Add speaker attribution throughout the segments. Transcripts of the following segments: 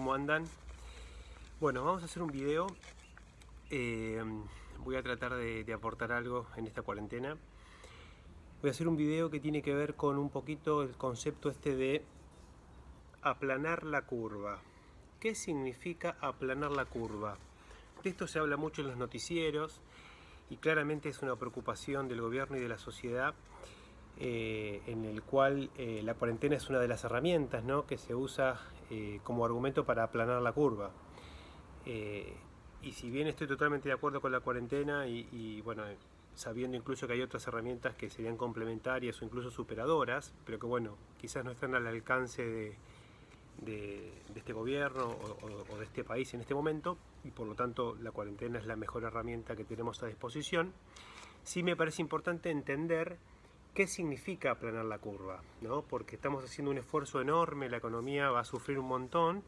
Speaker 1: ¿Cómo andan? Bueno, vamos a hacer un video. Voy a tratar de aportar algo en esta cuarentena. Voy a hacer un video que tiene que ver con un poquito el concepto este de aplanar la curva. ¿Qué significa aplanar la curva? De esto se habla mucho en los noticieros y claramente es una preocupación del gobierno y de la sociedad, en el cual la cuarentena es una de las herramientas, ¿no?, que se usa como argumento para aplanar la curva. Y si bien estoy totalmente de acuerdo con la cuarentena y bueno, sabiendo incluso que hay otras herramientas que serían complementarias o incluso superadoras, pero que bueno, quizás no están al alcance de este gobierno o de este país en este momento, y por lo tanto la cuarentena es la mejor herramienta que tenemos a disposición, sí me parece importante entender qué significa aplanar la curva, ¿no? Porque estamos haciendo un esfuerzo enorme, la economía va a sufrir un montón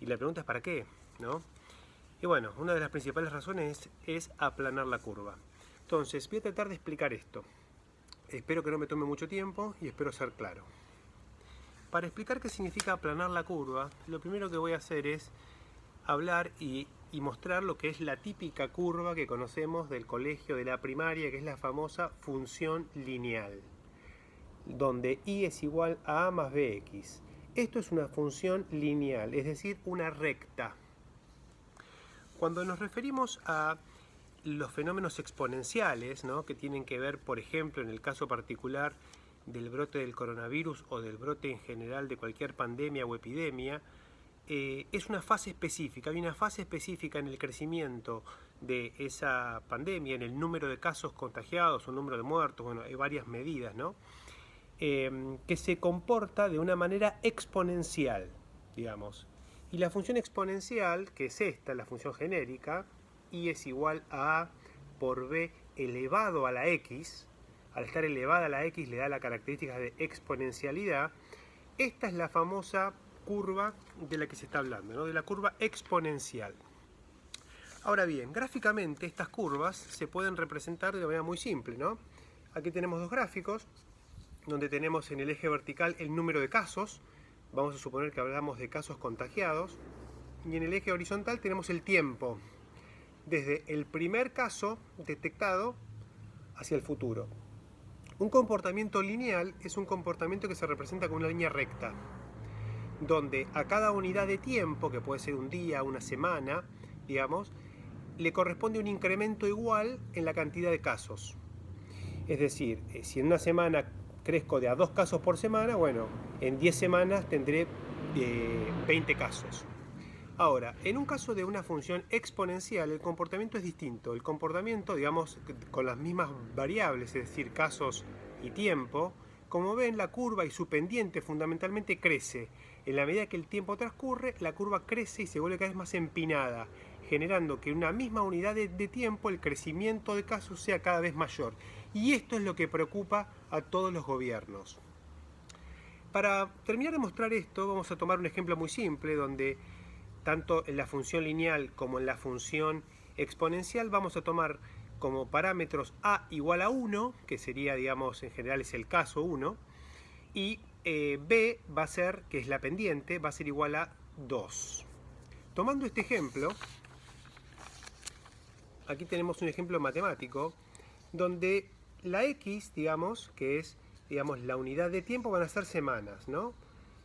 Speaker 1: y la pregunta es ¿para qué?, ¿no? Y bueno, una de las principales razones es aplanar la curva. Entonces, voy a tratar de explicar esto. Espero que no me tome mucho tiempo y espero ser claro. Para explicar qué significa aplanar la curva, lo primero que voy a hacer es hablar y mostrar lo que es la típica curva que conocemos del colegio, de la primaria, que es la famosa función lineal, donde y es igual a más bx. Esto es una función lineal, es decir, una recta. Cuando nos referimos a los fenómenos exponenciales, ¿no?, que tienen que ver, por ejemplo, en el caso particular del brote del coronavirus o del brote en general de cualquier pandemia o epidemia, es una fase específica. Hay una fase específica en el crecimiento de esa pandemia, en el número de casos contagiados o número de muertos. Bueno, hay varias medidas, ¿no?, que se comporta de una manera exponencial, digamos. Y la función exponencial, que es esta, la función genérica, y es igual a A por B elevado a la X, al estar elevada a la X le da la característica de exponencialidad. Esta es la famosa curva de la que se está hablando, ¿no?, de la curva exponencial. Ahora bien, gráficamente estas curvas se pueden representar de manera muy simple, ¿no? Aquí tenemos dos gráficos, donde tenemos en el eje vertical el número de casos, vamos a suponer que hablamos de casos contagiados, y en el eje horizontal tenemos el tiempo, desde el primer caso detectado hacia el futuro. Un comportamiento lineal es un comportamiento que se representa con una línea recta, donde a cada unidad de tiempo, que puede ser un día, una semana, digamos, le corresponde un incremento igual en la cantidad de casos. Es decir, si en una semana crezco de a 2 casos por semana, bueno, en 10 semanas tendré 20 casos. Ahora, en un caso de una función exponencial, el comportamiento es distinto. El comportamiento, digamos, con las mismas variables, es decir, casos y tiempo, como ven, la curva y su pendiente fundamentalmente crece. En la medida que el tiempo transcurre, la curva crece y se vuelve cada vez más empinada, generando que en una misma unidad de tiempo el crecimiento de casos sea cada vez mayor. Y esto es lo que preocupa a todos los gobiernos. Para terminar de mostrar esto, vamos a tomar un ejemplo muy simple, donde tanto en la función lineal como en la función exponencial vamos a tomar como parámetros a igual a 1, que sería, digamos, en general es el caso 1, y b va a ser, que es la pendiente, va a ser igual a 2. Tomando este ejemplo, aquí tenemos un ejemplo matemático, donde la x, digamos, que es, digamos, la unidad de tiempo, van a ser semanas, ¿no?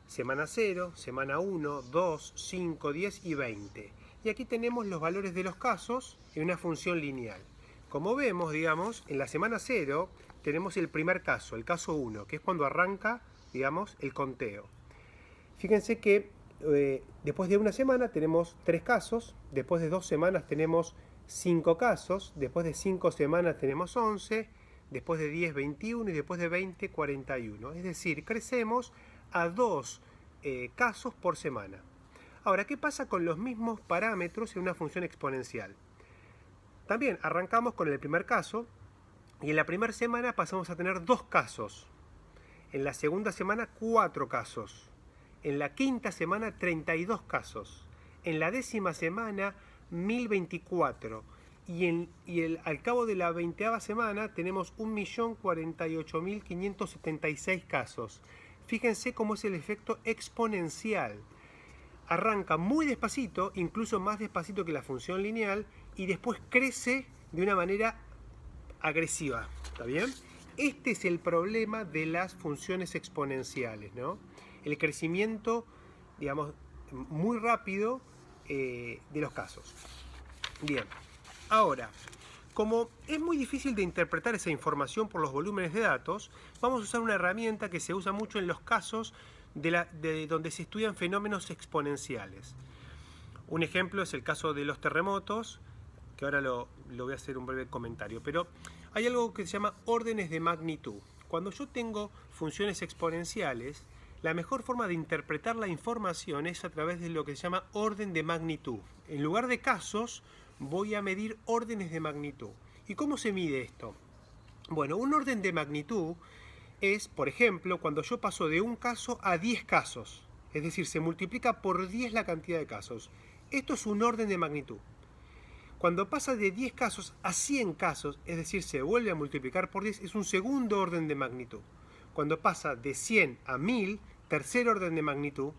Speaker 1: Semana 0, semana 1, 2, 5, 10 y 20. Y aquí tenemos los valores de los casos en una función lineal. Como vemos, digamos, en la semana 0 tenemos el primer caso, el caso 1, que es cuando arranca, digamos, el conteo. Fíjense que después de una semana tenemos 3 casos, después de 2 semanas tenemos 5 casos, después de 5 semanas tenemos 11, después de 10, 21 y después de 20, 41. Es decir, crecemos a 2 casos por semana. Ahora, ¿qué pasa con los mismos parámetros en una función exponencial? También arrancamos con el primer caso y en la primera semana pasamos a tener 2 casos. En la segunda semana 4 casos. En la quinta semana 32 casos. En la 10ª semana 1024. Al cabo de la 20ª semana tenemos 1.048.576 casos. Fíjense cómo es el efecto exponencial. arranca muy despacito, incluso más despacito que la función lineal, y después crece de una manera agresiva, ¿está bien? Este es el problema de las funciones exponenciales, ¿no? El crecimiento, digamos, muy rápido de los casos. Bien, ahora, como es muy difícil de interpretar esa información por los volúmenes de datos, vamos a usar una herramienta que se usa mucho en los casos de donde se estudian fenómenos exponenciales. Un ejemplo es el caso de los terremotos, que ahora lo voy a hacer un breve comentario, pero hay algo que se llama órdenes de magnitud. Cuando yo tengo funciones exponenciales, la mejor forma de interpretar la información es a través de lo que se llama orden de magnitud. En lugar de casos, voy a medir órdenes de magnitud. ¿Y cómo se mide esto? Bueno, un orden de magnitud es, por ejemplo, cuando yo paso de un caso a 10 casos. Es decir, se multiplica por 10 la cantidad de casos. Esto es un orden de magnitud. Cuando pasa de 10 casos a 100 casos, es decir, se vuelve a multiplicar por 10, es un segundo orden de magnitud. Cuando pasa de 100 a 1000, tercer orden de magnitud.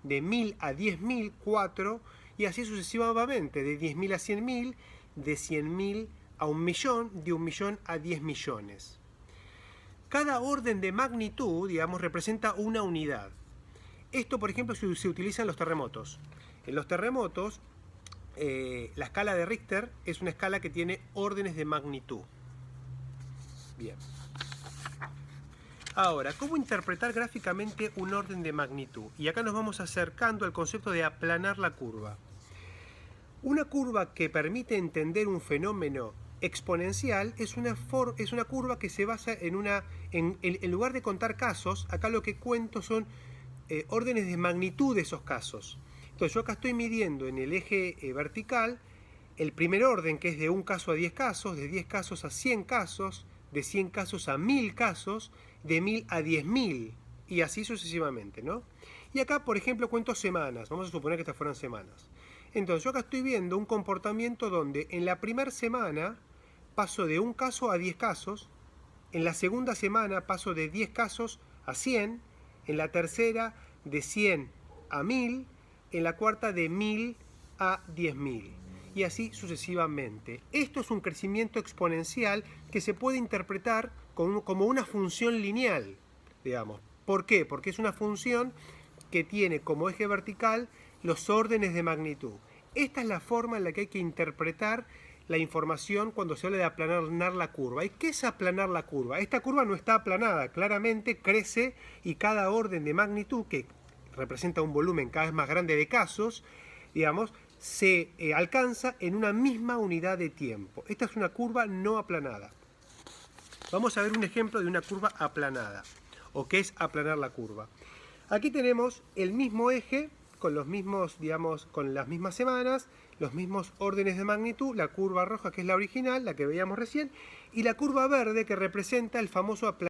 Speaker 1: De 1000 a 10.000, 4, y así sucesivamente, de 10.000 a 100.000, de 100.000 a 1.000.000, de 1.000.000 a 10 millones. Cada orden de magnitud, digamos, representa una unidad. Esto, por ejemplo, se utiliza en los terremotos. En los terremotos, la escala de Richter es una escala que tiene órdenes de magnitud. Bien. Ahora, ¿cómo interpretar gráficamente un orden de magnitud? Y acá nos vamos acercando al concepto de aplanar la curva. Una curva que permite entender un fenómeno exponencial es una curva que se basa en lugar de contar casos, acá lo que cuento son órdenes de magnitud de esos casos. Entonces yo acá estoy midiendo en el eje vertical el primer orden, que es de un caso a 10 casos, de 10 casos a 100 casos, de 100 casos a 1000 casos, de 1000 a 10.000, y así sucesivamente, ¿no? Y acá, por ejemplo, cuento semanas. Vamos a suponer que estas fueran semanas. Entonces yo acá estoy viendo un comportamiento donde en la primera semana paso de un caso a 10 casos, en la segunda semana paso de 10 casos a 100, en la tercera de 100 a 1000, en la cuarta de 1000 a 10.000, y así sucesivamente. Esto es un crecimiento exponencial que se puede interpretar como una función lineal, digamos. ¿Por qué? Porque es una función que tiene como eje vertical los órdenes de magnitud. Esta es la forma en la que hay que interpretar la información cuando se habla de aplanar la curva. ¿Y qué es aplanar la curva? Esta curva no está aplanada, claramente crece, y cada orden de magnitud, que representa un volumen cada vez más grande de casos, digamos, se alcanza en una misma unidad de tiempo. Esta es una curva no aplanada. Vamos a ver un ejemplo de una curva aplanada, o qué es aplanar la curva. Aquí tenemos el mismo eje, con los mismos, digamos, con las mismas semanas, los mismos órdenes de magnitud, la curva roja que es la original, la que veíamos recién, y la curva verde que representa el famoso aplanamiento.